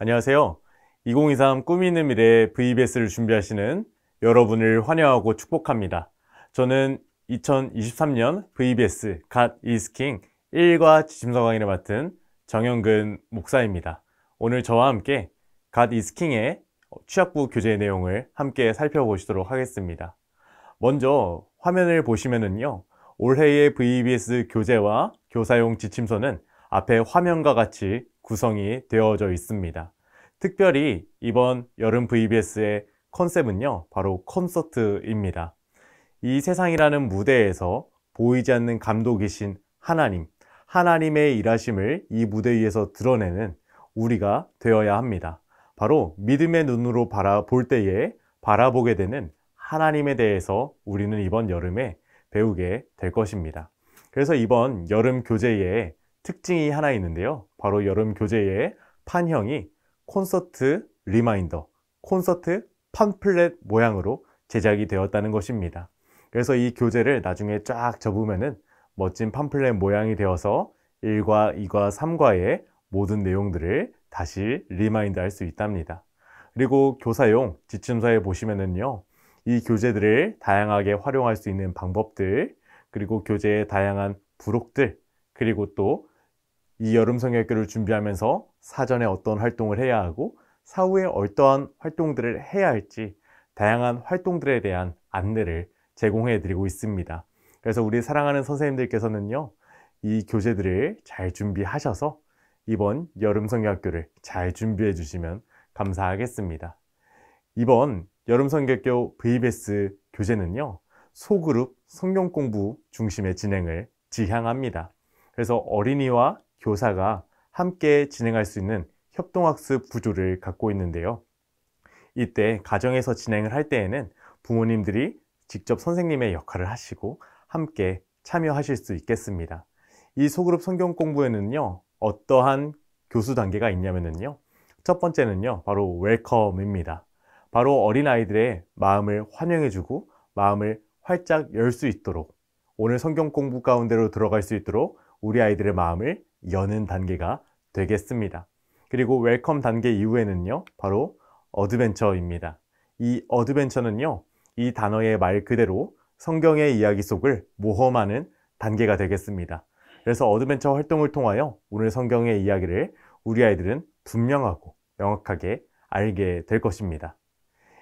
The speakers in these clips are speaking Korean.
안녕하세요. 2023 꿈이 있는 미래 VBS를 준비하시는 여러분을 환영하고 축복합니다. 저는 2023년 VBS 갓 이스킹 1과 지침서 강의를 맡은 정영근 목사입니다. 오늘 저와 함께 갓 이스킹의 취약부 교재 내용을 함께 살펴보시도록 하겠습니다. 먼저 화면을 보시면은요, 올해의 VBS 교재와 교사용 지침서는 앞에 화면과 같이 구성이 되어져 있습니다. 특별히 이번 여름 VBS의 컨셉은요, 바로 콘서트입니다. 이 세상이라는 무대에서 보이지 않는 감독이신 하나님, 하나님의 일하심을 이 무대 위에서 드러내는 우리가 되어야 합니다. 바로 믿음의 눈으로 바라볼 때에 바라보게 되는 하나님에 대해서 우리는 이번 여름에 배우게 될 것입니다. 그래서 이번 여름 교재에 특징이 하나 있는데요. 바로 여름 교재의 판형이 콘서트 리마인더, 콘서트 팜플렛 모양으로 제작이 되었다는 것입니다. 그래서 이 교재를 나중에 쫙 접으면은 멋진 팜플렛 모양이 되어서 1과 2과 3과의 모든 내용들을 다시 리마인드 할 수 있답니다. 그리고 교사용 지침서에 보시면은요, 이 교재들을 다양하게 활용할 수 있는 방법들, 그리고 교재의 다양한 부록들, 그리고 또 이 여름 성경학교를 준비하면서 사전에 어떤 활동을 해야 하고 사후에 어떠한 활동들을 해야 할지 다양한 활동들에 대한 안내를 제공해 드리고 있습니다. 그래서 우리 사랑하는 선생님들께서는요, 이 교재들을 잘 준비하셔서 이번 여름 성경학교를 잘 준비해 주시면 감사하겠습니다. 이번 여름 성경학교 VBS 교재는요, 소그룹 성경 공부 중심의 진행을 지향합니다. 그래서 어린이와 교사가 함께 진행할 수 있는 협동학습 구조를 갖고 있는데요. 이때 가정에서 진행을 할 때에는 부모님들이 직접 선생님의 역할을 하시고 함께 참여하실 수 있겠습니다. 이 소그룹 성경 공부에는요, 어떠한 교수 단계가 있냐면요, 첫 번째는요, 바로 웰컴입니다. 바로 어린아이들의 마음을 환영해주고 마음을 활짝 열 수 있도록, 오늘 성경 공부 가운데로 들어갈 수 있도록 우리 아이들의 마음을 여는 단계가 되겠습니다. 그리고 웰컴 단계 이후에는요, 바로 어드벤처입니다. 이 어드벤처는요, 이 단어의 말 그대로 성경의 이야기 속을 모험하는 단계가 되겠습니다. 그래서 어드벤처 활동을 통하여 오늘 성경의 이야기를 우리 아이들은 분명하고 명확하게 알게 될 것입니다.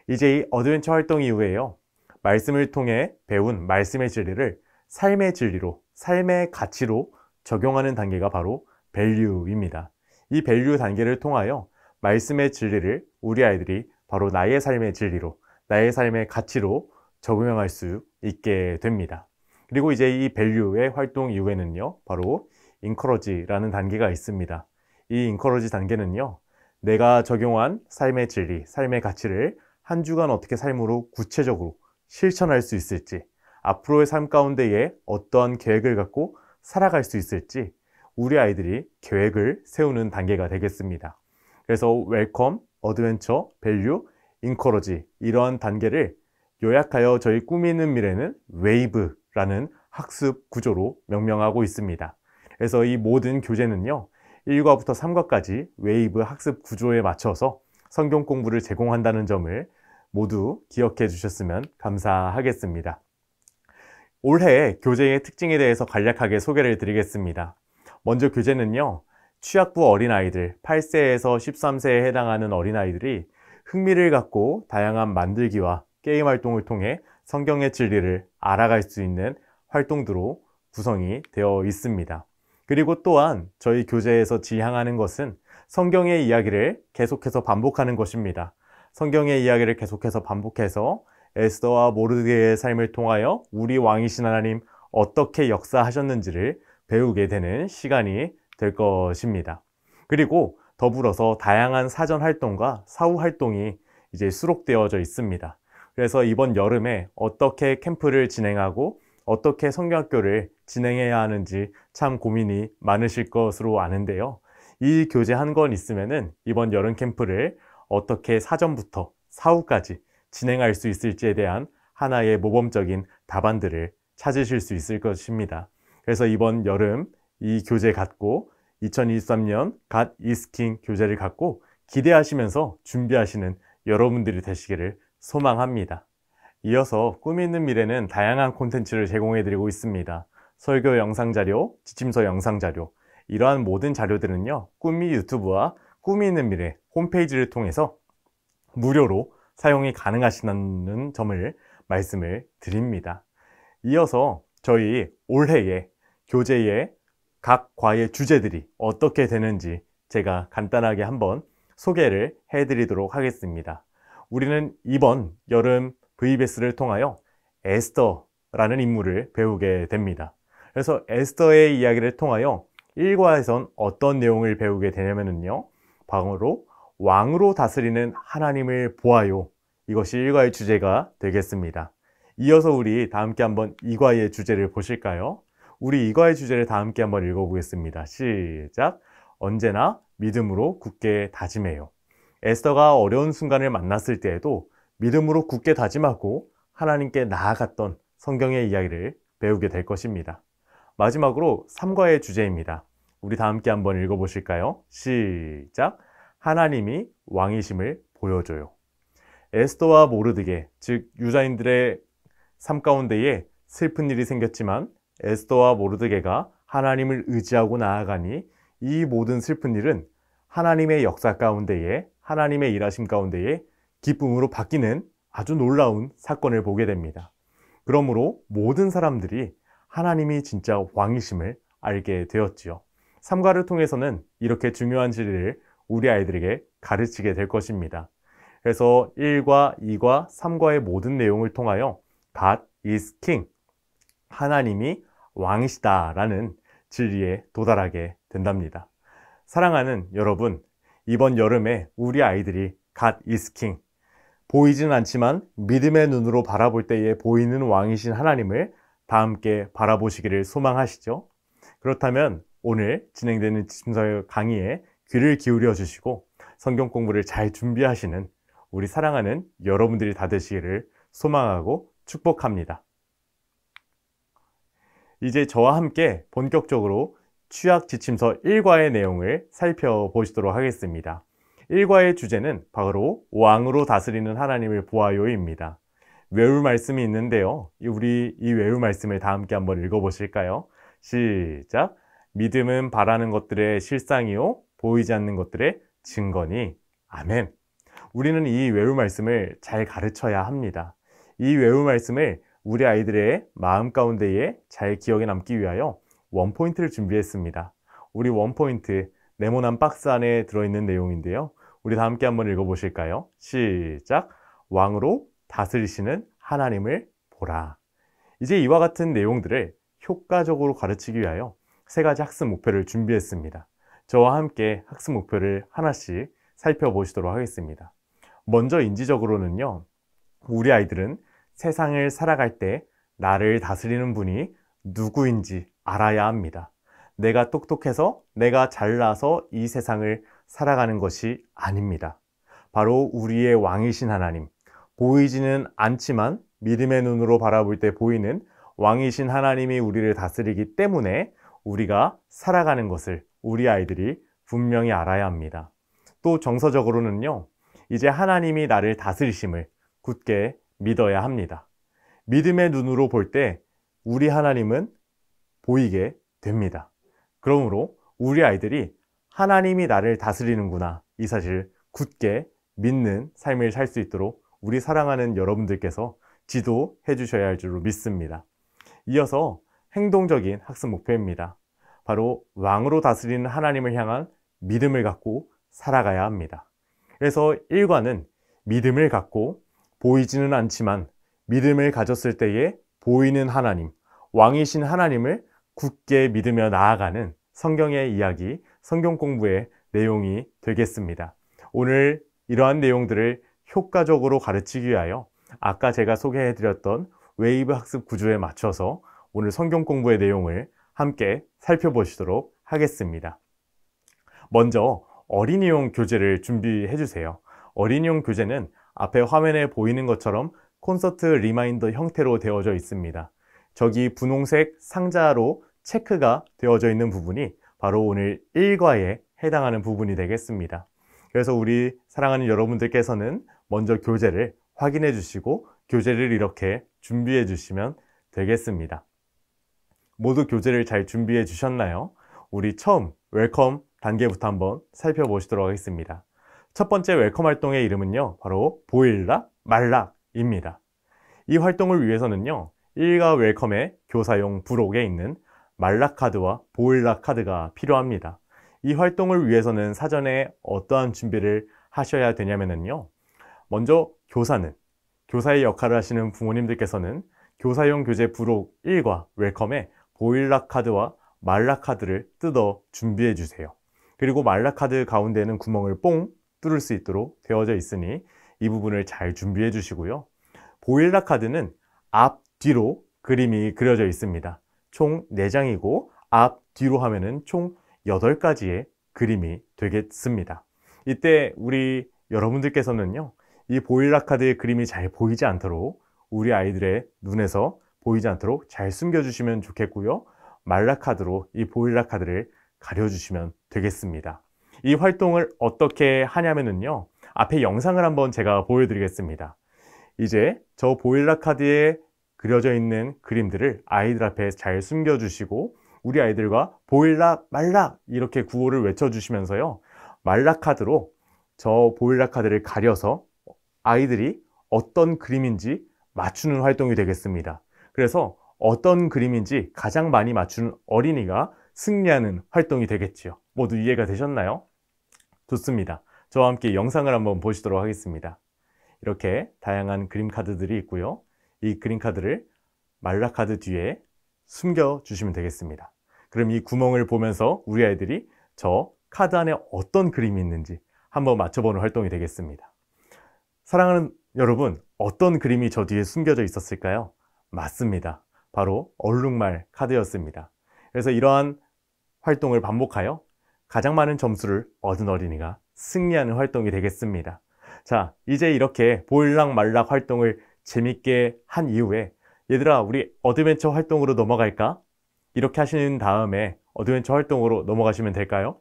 이제 이 어드벤처 활동 이후에요, 말씀을 통해 배운 말씀의 진리를 삶의 진리로, 삶의 가치로 적용하는 단계가 바로 밸류입니다. 이 밸류 단계를 통하여 말씀의 진리를 우리 아이들이 바로 나의 삶의 진리로, 나의 삶의 가치로 적용할 수 있게 됩니다. 그리고 이제 이 밸류의 활동 이후에는요, 바로 인커러지라는 단계가 있습니다. 이 인커러지 단계는요, 내가 적용한 삶의 진리, 삶의 가치를 한 주간 어떻게 삶으로 구체적으로 실천할 수 있을지, 앞으로의 삶 가운데에 어떠한 계획을 갖고 살아갈 수 있을지 우리 아이들이 계획을 세우는 단계가 되겠습니다. 그래서 웰컴, 어드벤처, 밸류, 인커러지, 이러한 단계를 요약하여 저희 꿈이 있는 미래는 웨이브라는 학습 구조로 명명하고 있습니다. 그래서 이 모든 교재는요, 1과부터 3과까지 웨이브 학습 구조에 맞춰서 성경 공부를 제공한다는 점을 모두 기억해 주셨으면 감사하겠습니다. 올해 교재의 특징에 대해서 간략하게 소개를 드리겠습니다. 먼저 교재는요, 취약부 어린아이들, 8세에서 13세에 해당하는 어린아이들이 흥미를 갖고 다양한 만들기와 게임 활동을 통해 성경의 진리를 알아갈 수 있는 활동들로 구성이 되어 있습니다. 그리고 또한 저희 교재에서 지향하는 것은 성경의 이야기를 계속해서 반복하는 것입니다. 성경의 이야기를 계속해서 반복해서 에스더와 모르드게의 삶을 통하여 우리 왕이신 하나님 어떻게 역사하셨는지를 배우게 되는 시간이 될 것입니다. 그리고 더불어서 다양한 사전 활동과 사후 활동이 이제 수록되어져 있습니다. 그래서 이번 여름에 어떻게 캠프를 진행하고 어떻게 성경학교를 진행해야 하는지 참 고민이 많으실 것으로 아는데요. 이 교재 한 권 있으면은 이번 여름 캠프를 어떻게 사전부터 사후까지 진행할 수 있을지에 대한 하나의 모범적인 답안들을 찾으실 수 있을 것입니다. 그래서 이번 여름 이 교재 갖고 2023년 갓 이스킹 교재를 갖고 기대하시면서 준비하시는 여러분들이 되시기를 소망합니다. 이어서 꿈이 있는 미래는 다양한 콘텐츠를 제공해드리고 있습니다. 설교 영상 자료, 지침서 영상 자료, 이러한 모든 자료들은요, 꿈이 유튜브와 꿈이 있는 미래 홈페이지를 통해서 무료로 사용이 가능하시다는 점을 말씀을 드립니다. 이어서 저희 올해의 교재의 각 과의 주제들이 어떻게 되는지 제가 간단하게 한번 소개를 해드리도록 하겠습니다. 우리는 이번 여름 VBS를 통하여 에스더라는 인물을 배우게 됩니다. 그래서 에스더의 이야기를 통하여 1과에선 어떤 내용을 배우게 되냐면요, 바로 왕으로 다스리는 하나님을 보아요. 이것이 1과의 주제가 되겠습니다. 이어서 우리 다 함께 한번 2과의 주제를 보실까요? 우리 2과의 주제를 다 함께 한번 읽어보겠습니다. 시작! 언제나 믿음으로 굳게 다짐해요. 에스더가 어려운 순간을 만났을 때에도 믿음으로 굳게 다짐하고 하나님께 나아갔던 성경의 이야기를 배우게 될 것입니다. 마지막으로 3과의 주제입니다. 우리 다 함께 한번 읽어보실까요? 시작! 하나님이 왕이심을 보여줘요. 에스더와 모르드게, 즉 유다인들의 삶 가운데에 슬픈 일이 생겼지만 에스더와 모르드게가 하나님을 의지하고 나아가니 이 모든 슬픈 일은 하나님의 역사 가운데에, 하나님의 일하심 가운데에 기쁨으로 바뀌는 아주 놀라운 사건을 보게 됩니다. 그러므로 모든 사람들이 하나님이 진짜 왕이심을 알게 되었지요. 3과를 통해서는 이렇게 중요한 진리를 우리 아이들에게 가르치게 될 것입니다. 그래서 1과, 2과, 3과의 모든 내용을 통하여 God is King, 하나님이 왕이시다 라는 진리에 도달하게 된답니다. 사랑하는 여러분, 이번 여름에 우리 아이들이 God is King, 보이지는 않지만 믿음의 눈으로 바라볼 때에 보이는 왕이신 하나님을 다 함께 바라보시기를 소망하시죠? 그렇다면 오늘 진행되는 지침서 강의에 귀를 기울여 주시고 성경 공부를 잘 준비하시는 우리 사랑하는 여러분들이 다 되시기를 소망하고 축복합니다. 이제 저와 함께 본격적으로 취약 지침서 1과의 내용을 살펴보시도록 하겠습니다. 1과의 주제는 바로 왕으로 다스리는 하나님을 보아요입니다. 외울 말씀이 있는데요, 우리 이 외울 말씀을 다 함께 한번 읽어보실까요? 시작! 믿음은 바라는 것들의 실상이요 보이지 않는 것들의 증거니. 아멘. 우리는 이 외울 말씀을 잘 가르쳐야 합니다. 이 외울 말씀을 우리 아이들의 마음 가운데에 잘 기억에 남기 위하여 원포인트를 준비했습니다. 우리 원포인트 네모난 박스 안에 들어있는 내용인데요, 우리 다 함께 한번 읽어보실까요? 시작! 왕으로 다스리시는 하나님을 보라. 이제 이와 같은 내용들을 효과적으로 가르치기 위하여 3가지 학습 목표를 준비했습니다. 저와 함께 학습 목표를 하나씩 살펴보시도록 하겠습니다. 먼저 인지적으로는요, 우리 아이들은 세상을 살아갈 때 나를 다스리는 분이 누구인지 알아야 합니다. 내가 똑똑해서, 내가 잘나서 이 세상을 살아가는 것이 아닙니다. 바로 우리의 왕이신 하나님, 보이지는 않지만 믿음의 눈으로 바라볼 때 보이는 왕이신 하나님이 우리를 다스리기 때문에 우리가 살아가는 것을 우리 아이들이 분명히 알아야 합니다. 또 정서적으로는요, 이제 하나님이 나를 다스리심을 굳게 믿어야 합니다. 믿음의 눈으로 볼 때 우리 하나님은 보이게 됩니다. 그러므로 우리 아이들이 하나님이 나를 다스리는구나, 이 사실을 굳게 믿는 삶을 살 수 있도록 우리 사랑하는 여러분들께서 지도해 주셔야 할 줄로 믿습니다. 이어서 행동적인 학습 목표입니다. 바로 왕으로 다스리는 하나님을 향한 믿음을 갖고 살아가야 합니다. 그래서 1과는 믿음을 갖고 보이지는 않지만 믿음을 가졌을 때에 보이는 하나님, 왕이신 하나님을 굳게 믿으며 나아가는 성경의 이야기, 성경 공부의 내용이 되겠습니다. 오늘 이러한 내용들을 효과적으로 가르치기 위하여 아까 제가 소개해드렸던 웨이브 학습 구조에 맞춰서 오늘 성경 공부의 내용을 함께 살펴보시도록 하겠습니다. 먼저 어린이용 교재를 준비해 주세요. 어린이용 교재는 앞에 화면에 보이는 것처럼 콘서트 리마인더 형태로 되어져 있습니다. 저기 분홍색 상자로 체크가 되어져 있는 부분이 바로 오늘 1과에 해당하는 부분이 되겠습니다. 그래서 우리 사랑하는 여러분들께서는 먼저 교재를 확인해 주시고 교재를 이렇게 준비해 주시면 되겠습니다. 모두 교재를 잘 준비해 주셨나요? 우리 처음 웰컴 단계부터 한번 살펴보시도록 하겠습니다. 첫 번째 웰컴 활동의 이름은요, 바로 보일락 말락입니다. 이 활동을 위해서는요, 1과 웰컴의 교사용 부록에 있는 말락 카드와 보일락 카드가 필요합니다. 이 활동을 위해서는 사전에 어떠한 준비를 하셔야 되냐면요, 먼저 교사의 역할을 하시는 부모님들께서는 교사용 교재 부록 1과 웰컴에 보일락 카드와 말락 카드를 뜯어 준비해 주세요. 그리고 말락 카드 가운데는 구멍을 뽕 뚫을 수 있도록 되어져 있으니 이 부분을 잘 준비해 주시고요. 보일락 카드는 앞, 뒤로 그림이 그려져 있습니다. 총 4장이고 앞, 뒤로 하면은 총 8가지의 그림이 되겠습니다. 이때 우리 여러분들께서는요, 이 보일락 카드의 그림이 잘 보이지 않도록 우리 아이들의 눈에서 보이지 않도록 잘 숨겨주시면 좋겠고요. 말락 카드로 이 보일락 카드를 가려주시면 되겠습니다. 이 활동을 어떻게 하냐면요, 앞에 영상을 한번 제가 보여드리겠습니다. 이제 저 보일락 카드에 그려져 있는 그림들을 아이들 앞에 잘 숨겨주시고 우리 아이들과 보일락 말락 이렇게 구호를 외쳐주시면서요, 말락 카드로 저 보일락 카드를 가려서 아이들이 어떤 그림인지 맞추는 활동이 되겠습니다. 그래서 어떤 그림인지 가장 많이 맞추는 어린이가 승리하는 활동이 되겠지요. 모두 이해가 되셨나요? 좋습니다. 저와 함께 영상을 한번 보시도록 하겠습니다. 이렇게 다양한 그림 카드들이 있고요. 이 그림 카드를 말락 카드 뒤에 숨겨 주시면 되겠습니다. 그럼 이 구멍을 보면서 우리 아이들이 저 카드 안에 어떤 그림이 있는지 한번 맞춰보는 활동이 되겠습니다. 사랑하는 여러분, 어떤 그림이 저 뒤에 숨겨져 있었을까요? 맞습니다. 바로 얼룩말 카드였습니다. 그래서 이러한 활동을 반복하여 가장 많은 점수를 얻은 어린이가 승리하는 활동이 되겠습니다. 자, 이제 이렇게 보일락 말락 활동을 재밌게 한 이후에 얘들아, 우리 어드벤처 활동으로 넘어갈까? 이렇게 하신 다음에 어드벤처 활동으로 넘어가시면 될까요?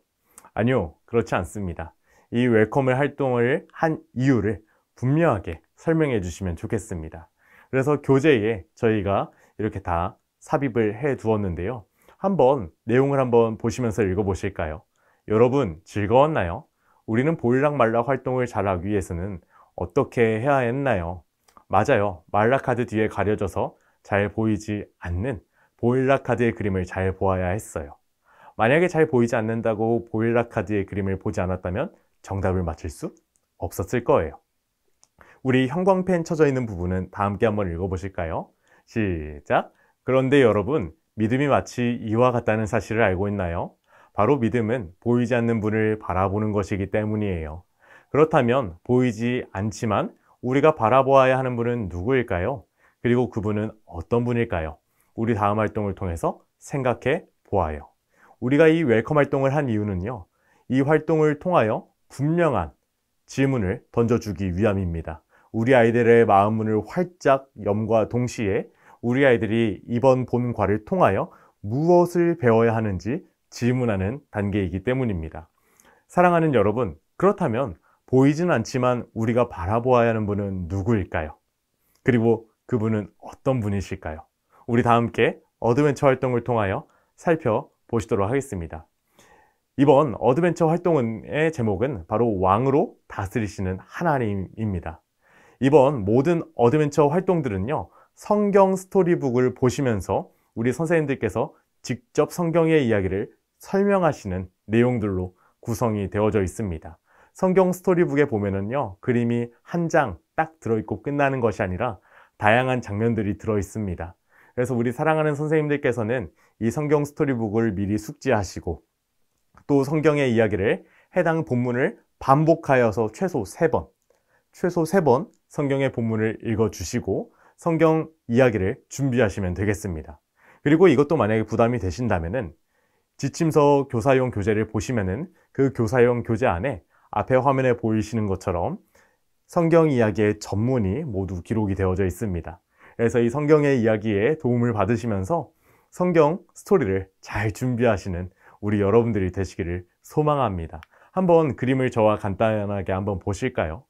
아니요, 그렇지 않습니다. 이 웰컴을 활동을 한 이유를 분명하게 설명해 주시면 좋겠습니다. 그래서 교재에 저희가 이렇게 다 삽입을 해 두었는데요. 한번 내용을 한번 보시면서 읽어 보실까요? 여러분, 즐거웠나요? 우리는 보일락 말락 활동을 잘하기 위해서는 어떻게 해야 했나요? 맞아요. 말락 카드 뒤에 가려져서 잘 보이지 않는 보일락 카드의 그림을 잘 보아야 했어요. 만약에 잘 보이지 않는다고 보일락 카드의 그림을 보지 않았다면 정답을 맞힐 수 없었을 거예요. 우리 형광펜 쳐져 있는 부분은 다 함께 한번 읽어보실까요? 시작! 그런데 여러분, 믿음이 마치 이와 같다는 사실을 알고 있나요? 바로 믿음은 보이지 않는 분을 바라보는 것이기 때문이에요. 그렇다면 보이지 않지만 우리가 바라보아야 하는 분은 누구일까요? 그리고 그분은 어떤 분일까요? 우리 다음 활동을 통해서 생각해 보아요. 우리가 이 웰컴 활동을 한 이유는요, 이 활동을 통하여 분명한 질문을 던져주기 위함입니다. 우리 아이들의 마음문을 활짝 염과 동시에 우리 아이들이 이번 본과를 통하여 무엇을 배워야 하는지 질문하는 단계이기 때문입니다. 사랑하는 여러분, 그렇다면 보이진 않지만 우리가 바라보아야 하는 분은 누구일까요? 그리고 그분은 어떤 분이실까요? 우리 다 함께 어드벤처 활동을 통하여 살펴보시도록 하겠습니다. 이번 어드벤처 활동의 제목은 바로 왕으로 다스리시는 하나님입니다. 이번 모든 어드벤처 활동들은요, 성경 스토리북을 보시면서 우리 선생님들께서 직접 성경의 이야기를 설명하시는 내용들로 구성이 되어져 있습니다. 성경 스토리북에 보면은요, 그림이 한 장 딱 들어있고 끝나는 것이 아니라 다양한 장면들이 들어있습니다. 그래서 우리 사랑하는 선생님들께서는 이 성경 스토리북을 미리 숙지하시고 또 성경의 이야기를 해당 본문을 반복하여서 최소 3번 성경의 본문을 읽어주시고 성경 이야기를 준비하시면 되겠습니다. 그리고 이것도 만약에 부담이 되신다면은 지침서 교사용 교재를 보시면은 그 교사용 교재 안에 앞에 화면에 보이시는 것처럼 성경 이야기의 전문이 모두 기록이 되어져 있습니다. 그래서 이 성경의 이야기에 도움을 받으시면서 성경 스토리를 잘 준비하시는 우리 여러분들이 되시기를 소망합니다. 한번 그림을 저와 간단하게 한번 보실까요?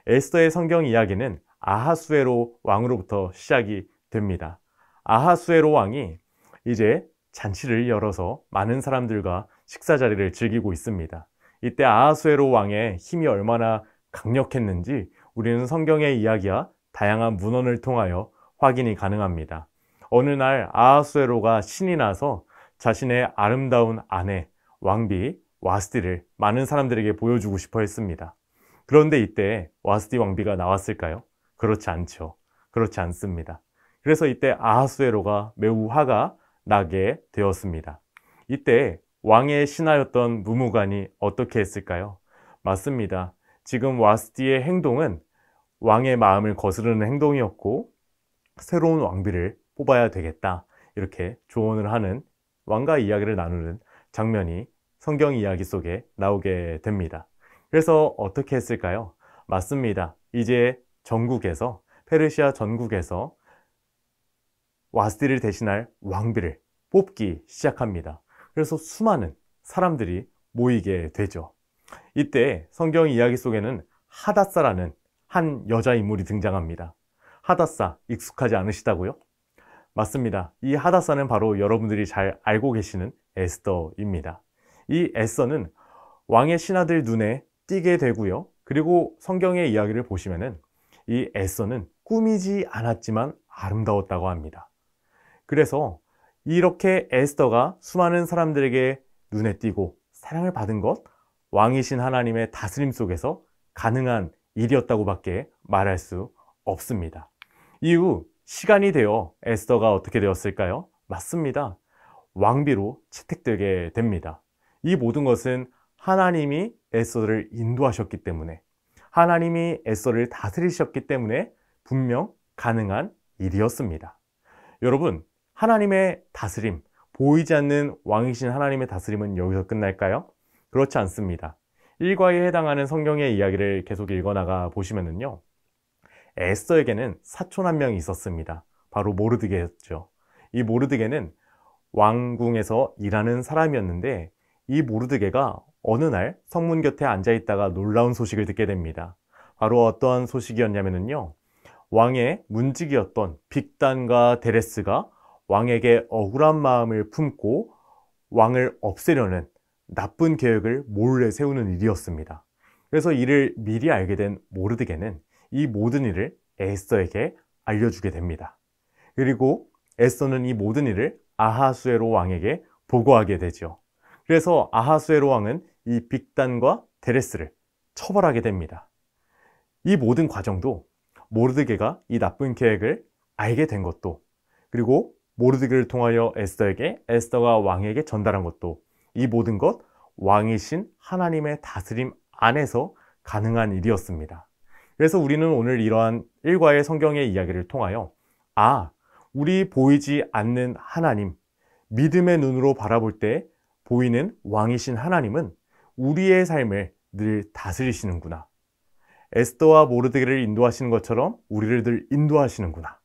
에스더의 성경 이야기는 아하수에로 왕으로부터 시작이 됩니다. 아하수에로 왕이 이제 잔치를 열어서 많은 사람들과 식사 자리를 즐기고 있습니다. 이때 아하수에로 왕의 힘이 얼마나 강력했는지 우리는 성경의 이야기와 다양한 문헌을 통하여 확인이 가능합니다. 어느 날 아하수에로가 신이 나서 자신의 아름다운 아내 왕비 와스티를 많은 사람들에게 보여주고 싶어 했습니다. 그런데 이때 와스티 왕비가 나왔을까요? 그렇지 않죠. 그렇지 않습니다. 그래서 이때 아하수에로가 매우 화가 나게 되었습니다. 이때 왕의 신하였던 무무간이 어떻게 했을까요? 맞습니다. 지금 와스티의 행동은 왕의 마음을 거스르는 행동이었고 새로운 왕비를 뽑아야 되겠다, 이렇게 조언을 하는, 왕과 이야기를 나누는 장면이 성경 이야기 속에 나오게 됩니다. 그래서 어떻게 했을까요? 맞습니다. 이제 전국에서, 페르시아 전국에서 와스티를 대신할 왕비를 뽑기 시작합니다. 그래서 수많은 사람들이 모이게 되죠. 이때 성경 이야기 속에는 하닷사라는 한 여자 인물이 등장합니다. 하닷사 익숙하지 않으시다고요? 맞습니다. 이 하닷사는 바로 여러분들이 잘 알고 계시는 에스더입니다. 이 에스더는 왕의 신하들 눈에 띄게 되고요. 그리고 성경의 이야기를 보시면은 이 에스더는 꾸미지 않았지만 아름다웠다고 합니다. 그래서 이렇게 에스더가 수많은 사람들에게 눈에 띄고 사랑을 받은 것, 왕이신 하나님의 다스림 속에서 가능한 일이었다고 밖에 말할 수 없습니다. 이후 시간이 되어 에스더가 어떻게 되었을까요? 맞습니다. 왕비로 채택되게 됩니다. 이 모든 것은 하나님이 에스더를 인도하셨기 때문에, 하나님이 에스더를 다스리셨기 때문에 분명 가능한 일이었습니다. 여러분, 하나님의 다스림, 보이지 않는 왕이신 하나님의 다스림은 여기서 끝날까요? 그렇지 않습니다. 일과에 해당하는 성경의 이야기를 계속 읽어나가 보시면은요, 에스더에게는 사촌 한 명이 있었습니다. 바로 모르드게였죠. 이 모르드게는 왕궁에서 일하는 사람이었는데, 이 모르드게가 어느 날 성문 곁에 앉아 있다가 놀라운 소식을 듣게 됩니다. 바로 어떠한 소식이었냐면요, 왕의 문지기였던 빅단과 데레스가 왕에게 억울한 마음을 품고 왕을 없애려는 나쁜 계획을 몰래 세우는 일이었습니다. 그래서 이를 미리 알게 된 모르드게는 이 모든 일을 에스더에게 알려주게 됩니다. 그리고 에스더는 이 모든 일을 아하수에로 왕에게 보고하게 되죠. 그래서 아하수에로 왕은 이 빅단과 데레스를 처벌하게 됩니다. 이 모든 과정도 모르드게가 이 나쁜 계획을 알게 된 것도, 그리고 모르드게를 통하여 에스더에게, 에스더가 왕에게 전달한 것도, 이 모든 것 왕이신 하나님의 다스림 안에서 가능한 일이었습니다. 그래서 우리는 오늘 이러한 일과의 성경의 이야기를 통하여 우리 보이지 않는 하나님, 믿음의 눈으로 바라볼 때 보이는 왕이신 하나님은 우리의 삶을 늘 다스리시는구나, 에스더와 모르드게를 인도하시는 것처럼 우리를 늘 인도하시는구나,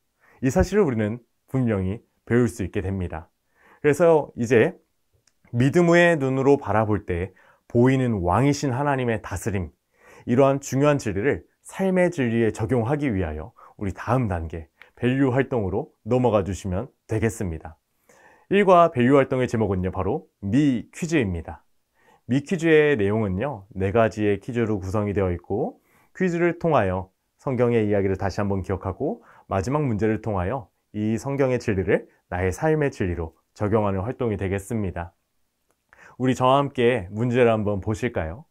이 사실을 우리는 분명히 배울 수 있게 됩니다. 그래서 이제 믿음의 눈으로 바라볼 때 보이는 왕이신 하나님의 다스림, 이러한 중요한 진리를 삶의 진리에 적용하기 위하여 우리 다음 단계 밸류 활동으로 넘어가 주시면 되겠습니다. 1과 밸류 활동의 제목은요, 바로 미 퀴즈입니다. 미 퀴즈의 내용은요, 4가지의 퀴즈로 구성이 되어 있고, 퀴즈를 통하여 성경의 이야기를 다시 한번 기억하고 마지막 문제를 통하여 이 성경의 진리를 나의 삶의 진리로 적용하는 활동이 되겠습니다. 우리 저와 함께 문제를 한번 보실까요?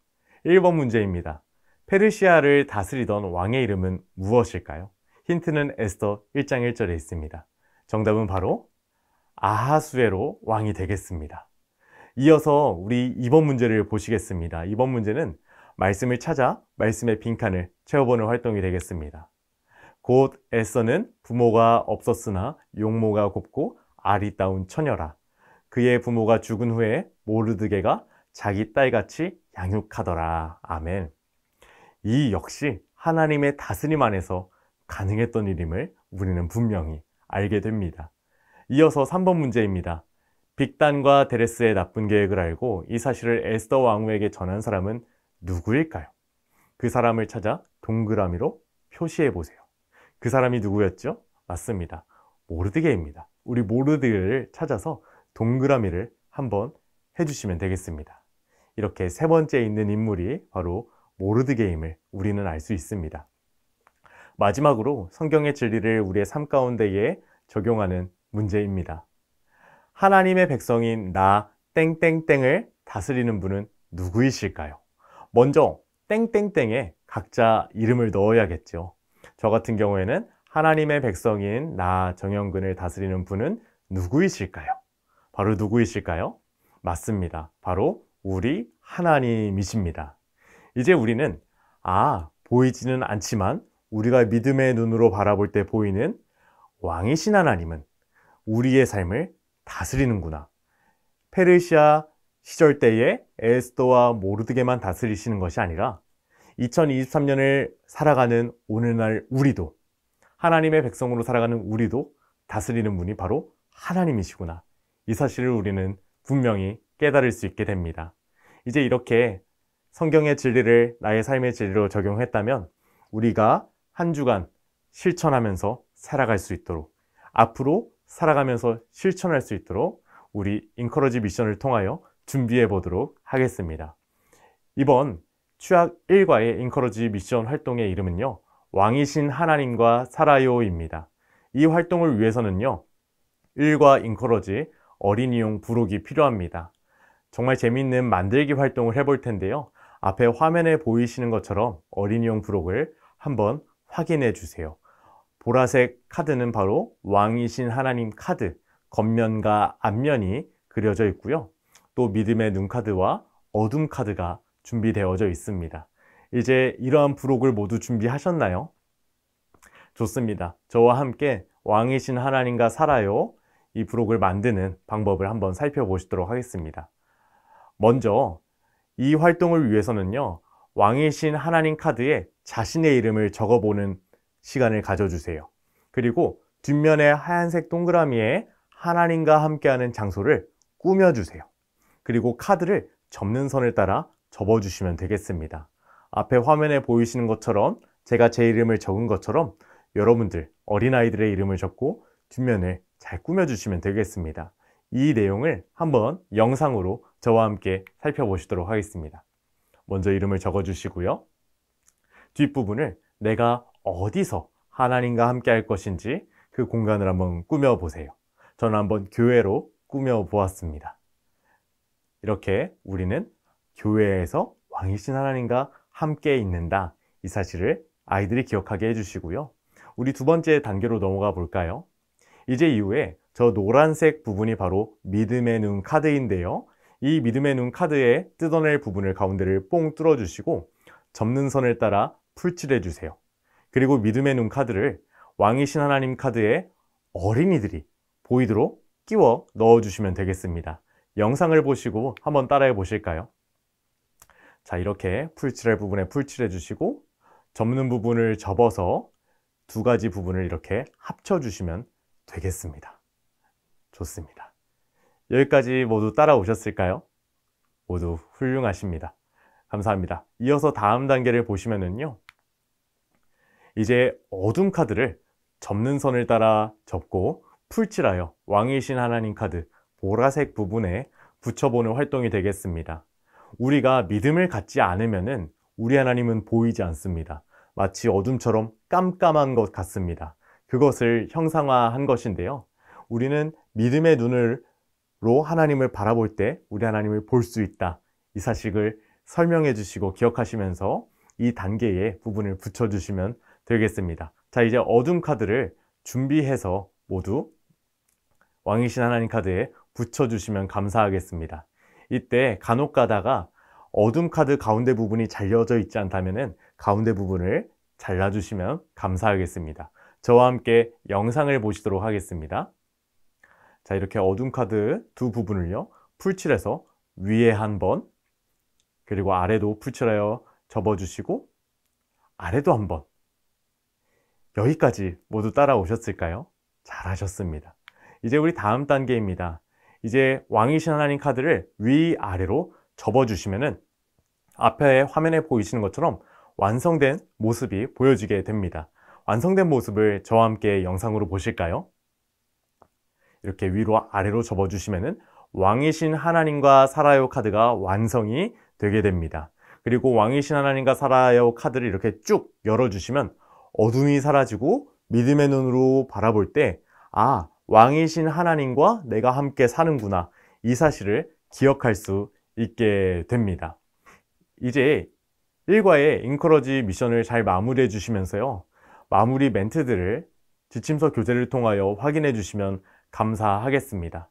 1번 문제입니다. 페르시아를 다스리던 왕의 이름은 무엇일까요? 힌트는 에스더 1장 1절에 있습니다. 정답은 바로 아하수에로 왕이 되겠습니다. 이어서 우리 2번 문제를 보시겠습니다. 2번 문제는 말씀을 찾아 말씀의 빈칸을 채워보는 활동이 되겠습니다. 곧 에스더는 부모가 없었으나 용모가 곱고 아리따운 처녀라. 그의 부모가 죽은 후에 모르드게가 자기 딸같이 양육하더라. 아멘. 이 역시 하나님의 다스림 안에서 가능했던 일임을 우리는 분명히 알게 됩니다. 이어서 3번 문제입니다. 빅단과 데레스의 나쁜 계획을 알고 이 사실을 에스더 왕후에게 전한 사람은 누구일까요? 그 사람을 찾아 동그라미로 표시해 보세요. 그 사람이 누구였죠? 맞습니다. 모르드게입니다. 우리 모르드게를 찾아서 동그라미를 한번 해주시면 되겠습니다. 이렇게 세 번째에 있는 인물이 바로 모르드게임을 우리는 알 수 있습니다. 마지막으로 성경의 진리를 우리의 삶 가운데에 적용하는 문제입니다. 하나님의 백성인 나 땡땡땡을 다스리는 분은 누구이실까요? 먼저 땡땡땡에 각자 이름을 넣어야겠죠. 저 같은 경우에는 하나님의 백성인 나 정영근을 다스리는 분은 누구이실까요? 바로 누구이실까요? 맞습니다. 바로 우리 하나님이십니다. 이제 우리는 보이지는 않지만 우리가 믿음의 눈으로 바라볼 때 보이는 왕이신 하나님은 우리의 삶을 다스리는구나. 페르시아 시절 때에 에스더와 모르드게만 다스리시는 것이 아니라 2023년을 살아가는 오늘날 우리도, 하나님의 백성으로 살아가는 우리도 다스리는 분이 바로 하나님이시구나. 이 사실을 우리는 분명히 깨달을 수 있게 됩니다. 이제 이렇게 성경의 진리를 나의 삶의 진리로 적용했다면 우리가 한 주간 실천하면서 살아갈 수 있도록, 앞으로 살아가면서 실천할 수 있도록 우리 인커러지 미션을 통하여 준비해 보도록 하겠습니다. 이번 추악 1과의 인커러지 미션 활동의 이름은요, 왕이신 하나님과 살아요입니다. 이 활동을 위해서는요, 1과 인커러지 어린이용 부록이 필요합니다. 정말 재미있는 만들기 활동을 해볼 텐데요. 앞에 화면에 보이시는 것처럼 어린이용 부록을 한번 확인해 주세요. 보라색 카드는 바로 왕이신 하나님 카드, 겉면과 앞면이 그려져 있고요. 또 믿음의 눈 카드와 어둠 카드가 준비되어져 있습니다. 이제 이러한 부록을 모두 준비하셨나요? 좋습니다. 저와 함께 왕이신 하나님과 살아요, 이 부록을 만드는 방법을 한번 살펴보시도록 하겠습니다. 먼저 이 활동을 위해서는요, 왕이신 하나님 카드에 자신의 이름을 적어보는 시간을 가져주세요. 그리고 뒷면에 하얀색 동그라미에 하나님과 함께하는 장소를 꾸며주세요. 그리고 카드를 접는 선을 따라 접어주시면 되겠습니다. 앞에 화면에 보이시는 것처럼 제가 제 이름을 적은 것처럼 여러분들 어린아이들의 이름을 적고 뒷면을 잘 꾸며주시면 되겠습니다. 이 내용을 한번 영상으로 저와 함께 살펴보시도록 하겠습니다. 먼저 이름을 적어주시고요. 뒷부분을 내가 어디서 하나님과 함께 할 것인지 그 공간을 한번 꾸며보세요. 저는 한번 교회로 꾸며보았습니다. 이렇게 우리는 교회에서 왕이신 하나님과 함께 있는다, 이 사실을 아이들이 기억하게 해주시고요. 우리 두 번째 단계로 넘어가 볼까요? 이제 이후에 저 노란색 부분이 바로 믿음의 눈 카드인데요. 이 믿음의 눈 카드에 뜯어낼 부분을 가운데를 뽕 뚫어주시고 접는 선을 따라 풀칠해 주세요. 그리고 믿음의 눈 카드를 왕이신 하나님 카드에 어린이들이 보이도록 끼워 넣어주시면 되겠습니다. 영상을 보시고 한번 따라해 보실까요? 자, 이렇게 풀칠할 부분에 풀칠해 주시고 접는 부분을 접어서 두 가지 부분을 이렇게 합쳐주시면 되겠습니다. 좋습니다. 여기까지 모두 따라오셨을까요? 모두 훌륭하십니다. 감사합니다. 이어서 다음 단계를 보시면은요, 이제 어둠 카드를 접는 선을 따라 접고 풀칠하여 왕이신 하나님 카드 보라색 부분에 붙여보는 활동이 되겠습니다. 우리가 믿음을 갖지 않으면은 우리 하나님은 보이지 않습니다. 마치 어둠처럼 깜깜한 것 같습니다. 그것을 형상화한 것인데요. 우리는 믿음의 눈으로 하나님을 바라볼 때 우리 하나님을 볼 수 있다, 이 사실을 설명해 주시고 기억하시면서 이 단계에 부분을 붙여주시면 되겠습니다. 자, 이제 어둠 카드를 준비해서 모두 왕이신 하나님 카드에 붙여주시면 감사하겠습니다. 이때 간혹 가다가 어둠 카드 가운데 부분이 잘려져 있지 않다면 가운데 부분을 잘라주시면 감사하겠습니다. 저와 함께 영상을 보시도록 하겠습니다. 자, 이렇게 어둠 카드 두 부분을요, 풀칠해서 위에 한 번, 그리고 아래도 풀칠하여 접어주시고 아래도 한 번. 여기까지 모두 따라오셨을까요? 잘하셨습니다. 이제 우리 다음 단계입니다. 이제 왕이신 하나님 카드를 위아래로 접어주시면은 앞에 화면에 보이시는 것처럼 완성된 모습이 보여지게 됩니다. 완성된 모습을 저와 함께 영상으로 보실까요? 이렇게 위로 아래로 접어주시면은 왕이신 하나님과 살아요 카드가 완성이 되게 됩니다. 그리고 왕이신 하나님과 살아요 카드를 이렇게 쭉 열어주시면 어둠이 사라지고 믿음의 눈으로 바라볼 때, 아, 왕이신 하나님과 내가 함께 사는구나, 이 사실을 기억할 수 있게 됩니다. 이제 1과의 인커러지 미션을 잘 마무리해 주시면서요, 마무리 멘트들을 지침서 교재를 통하여 확인해 주시면 감사하겠습니다.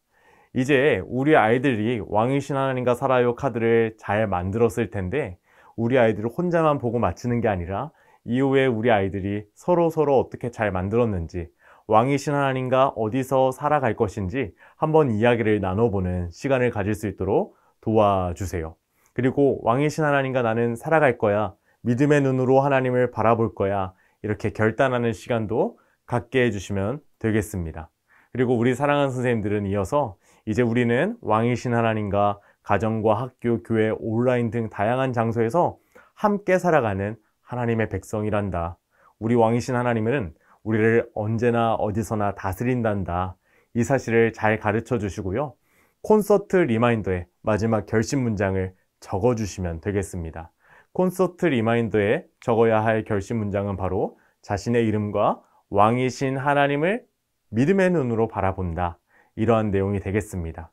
이제 우리 아이들이 왕이신 하나님과 살아요 카드를 잘 만들었을 텐데, 우리 아이들을 혼자만 보고 맞추는 게 아니라 이후에 우리 아이들이 서로 어떻게 잘 만들었는지, 왕이신 하나님과 어디서 살아갈 것인지 한번 이야기를 나눠보는 시간을 가질 수 있도록 도와주세요. 그리고 왕이신 하나님과 나는 살아갈 거야, 믿음의 눈으로 하나님을 바라볼 거야, 이렇게 결단하는 시간도 갖게 해주시면 되겠습니다. 그리고 우리 사랑하는 선생님들은 이어서 이제 우리는 왕이신 하나님과 가정과 학교, 교회, 온라인 등 다양한 장소에서 함께 살아가는 하나님의 백성이란다. 우리 왕이신 하나님은 우리를 언제나 어디서나 다스린단다. 이 사실을 잘 가르쳐 주시고요. 콘서트 리마인더에 마지막 결심 문장을 적어 주시면 되겠습니다. 콘서트 리마인더에 적어야 할 결심 문장은 바로 자신의 이름과 왕이신 하나님을 믿음의 눈으로 바라본다, 이러한 내용이 되겠습니다.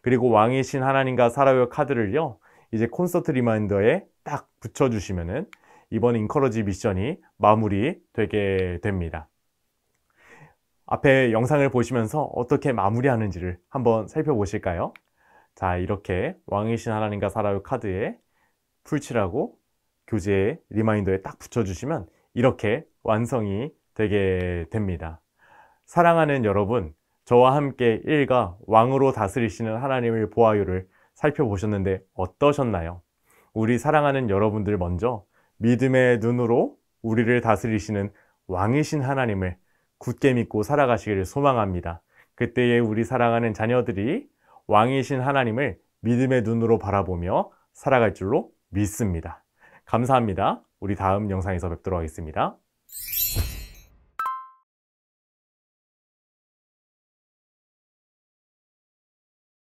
그리고 왕이신 하나님과 살아요 카드를요, 이제 콘서트 리마인더에 딱 붙여주시면은 이번 인커러지 미션이 마무리 되게 됩니다. 앞에 영상을 보시면서 어떻게 마무리하는지를 한번 살펴보실까요? 자, 이렇게 왕이신 하나님과 살아요 카드에 풀칠하고 교재에 리마인더에 딱 붙여주시면 이렇게 완성이 되게 됩니다. 사랑하는 여러분, 저와 함께 1과 왕으로 다스리시는 하나님을 보아요를 살펴보셨는데 어떠셨나요? 우리 사랑하는 여러분들 먼저 믿음의 눈으로 우리를 다스리시는 왕이신 하나님을 굳게 믿고 살아가시기를 소망합니다. 그때에 우리 사랑하는 자녀들이 왕이신 하나님을 믿음의 눈으로 바라보며 살아갈 줄로 믿습니다. 감사합니다. 우리 다음 영상에서 뵙도록 하겠습니다.